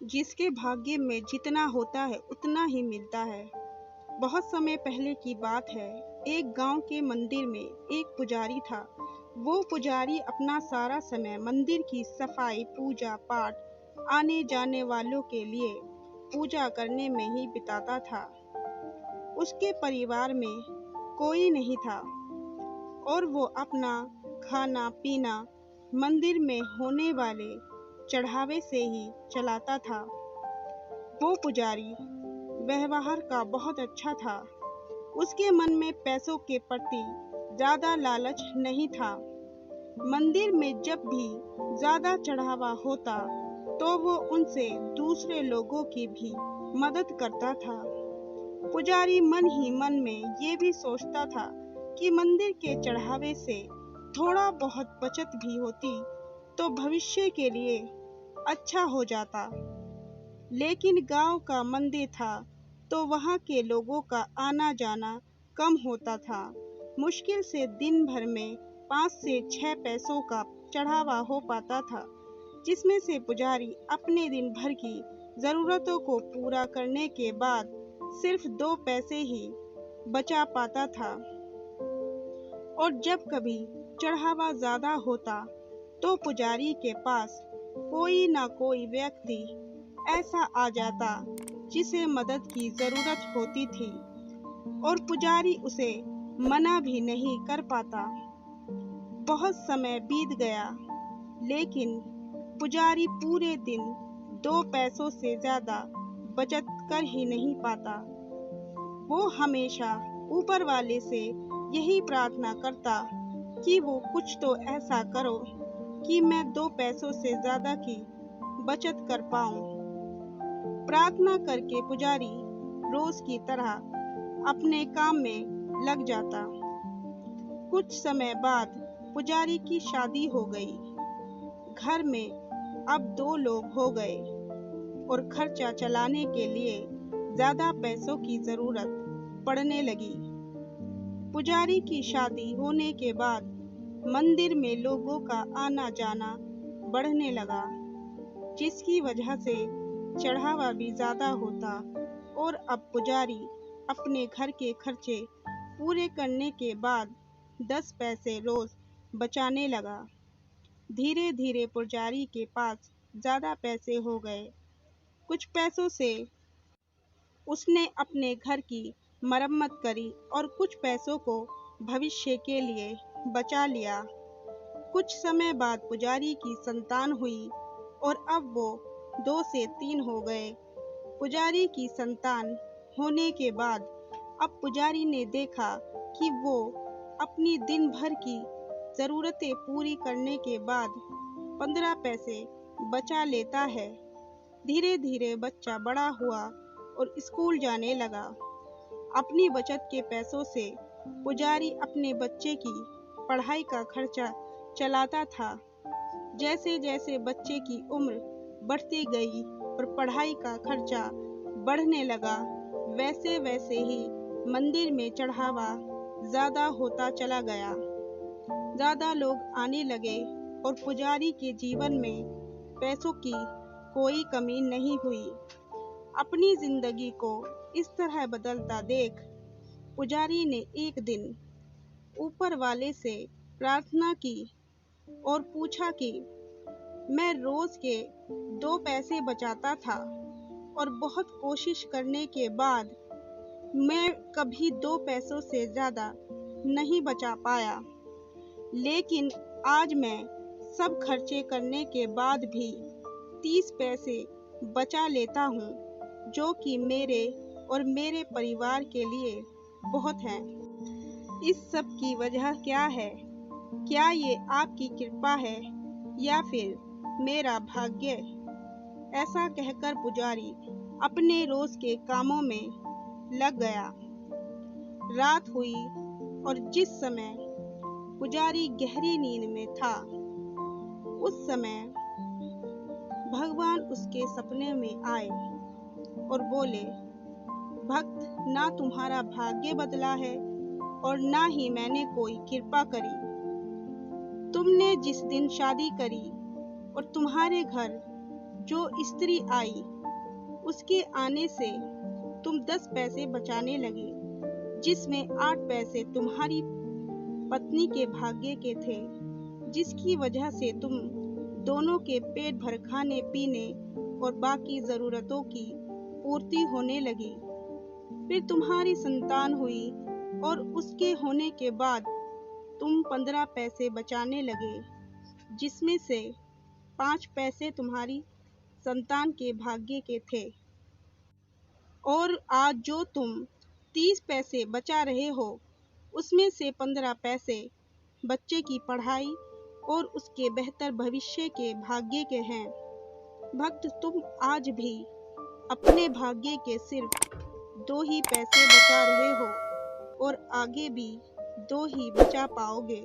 जिसके भाग्य में जितना होता है उतना ही मिलता है। बहुत समय पहले की बात है। एक गांव के मंदिर में एक पुजारी था। वो पुजारी अपना सारा समय मंदिर की सफाई, पूजा पाठ, आने जाने वालों के लिए पूजा करने में ही बिताता था। उसके परिवार में कोई नहीं था और वो अपना खाना पीना मंदिर में होने वाले चढ़ावे से ही चलाता था। वो पुजारी व्यवहार का बहुत अच्छा था। उसके मन में पैसों के प्रति ज्यादा लालच नहीं था। मंदिर में जब भी ज्यादा चढ़ावा होता तो वो उनसे दूसरे लोगों की भी मदद करता था। पुजारी मन ही मन में ये भी सोचता था कि मंदिर के चढ़ावे से थोड़ा बहुत बचत भी होती तो भविष्य के लिए अच्छा हो जाता। लेकिन गांव का मंदिर था तो वहां के लोगों का आना जाना कम होता था। मुश्किल से दिन भर में 5 से 6 पैसों का चढ़ावा हो पाता था, जिसमें से पुजारी अपने दिन भर की जरूरतों को पूरा करने के बाद सिर्फ 2 पैसे ही बचा पाता था। और जब कभी चढ़ावा ज्यादा होता तो पुजारी के पास कोई ना कोई व्यक्ति ऐसा आ जाता जिसे मदद की जरूरत होती थी और पुजारी उसे मना भी नहीं कर पाता। बहुत समय बीत गया, लेकिन पुजारी पूरे दिन 2 पैसों से ज्यादा बचत कर ही नहीं पाता। वो हमेशा ऊपर वाले से यही प्रार्थना करता कि वो कुछ तो ऐसा करो कि मैं 2 पैसों से ज्यादा की बचत कर पाऊं। प्रार्थना करके पुजारी रोज की तरह अपने काम में लग जाता। कुछ समय बाद पुजारी की शादी हो गई। घर में अब 2 लोग हो गए और खर्चा चलाने के लिए ज्यादा पैसों की जरूरत पड़ने लगी। पुजारी की शादी होने के बाद मंदिर में लोगों का आना जाना बढ़ने लगा, जिसकी वजह से चढ़ावा भी ज्यादा होता और अब पुजारी अपने घर के खर्चे पूरे करने के बाद 10 पैसे रोज बचाने लगा। धीरे धीरे पुजारी के पास ज्यादा पैसे हो गए। कुछ पैसों से उसने अपने घर की मरम्मत करी और कुछ पैसों को भविष्य के लिए बचा लिया। कुछ समय बाद पुजारी की संतान हुई और अब वो 2 से 3 हो गए। पुजारी की संतान होने के बाद अब पुजारी ने देखा कि वो अपनी दिन भर की जरूरतें पूरी करने के बाद 15 पैसे बचा लेता है। धीरे धीरे बच्चा बड़ा हुआ और स्कूल जाने लगा। अपनी बचत के पैसों से पुजारी अपने बच्चे की पढ़ाई का खर्चा चलाता था। जैसे जैसे बच्चे की उम्र बढ़ती गई और पढ़ाई का खर्चा बढ़ने लगा, वैसे वैसे ही मंदिर में चढ़ावा ज्यादा होता चला गया। ज्यादा लोग आने लगे और पुजारी के जीवन में पैसों की कोई कमी नहीं हुई। अपनी जिंदगी को इस तरह बदलता देख पुजारी ने एक दिन ऊपर वाले से प्रार्थना की और पूछा कि मैं रोज के 2 पैसे बचाता था और बहुत कोशिश करने के बाद मैं कभी 2 पैसों से ज्यादा नहीं बचा पाया, लेकिन आज मैं सब खर्चे करने के बाद भी 30 पैसे बचा लेता हूँ, जो कि मेरे और मेरे परिवार के लिए बहुत है। इस सब की वजह क्या है? क्या ये आपकी कृपा है या फिर मेरा भाग्य? ऐसा कहकर पुजारी अपने रोज के कामों में लग गया। रात हुई और जिस समय पुजारी गहरी नींद में था, उस समय भगवान उसके सपने में आए और बोले, भक्त, ना तुम्हारा भाग्य बदला है और ना ही मैंने कोई कृपा करी। तुमने जिस दिन शादी करी और तुम्हारे घर जो स्त्री आई उसके आने से तुम 10 पैसे बचाने लगे, जिसमें 8 पैसे तुम्हारी पत्नी के भाग्य के थे, जिसकी वजह से तुम दोनों के पेट भर खाने पीने और बाकी ज़रूरतों की पूर्ति होने लगी। फिर तुम्हारी संतान हुई और उसके होने के बाद तुम 15 पैसे बचाने लगे, जिसमें से 5 पैसे तुम्हारी संतान के भाग्य के थे। और आज जो तुम 30 पैसे बचा रहे हो, उसमें से 15 पैसे बच्चे की पढ़ाई और उसके बेहतर भविष्य के भाग्य के हैं। भक्त, तुम आज भी अपने भाग्य के सिर्फ 2 ही पैसे बचा रहे हो और आगे भी 2 ही बचा पाओगे।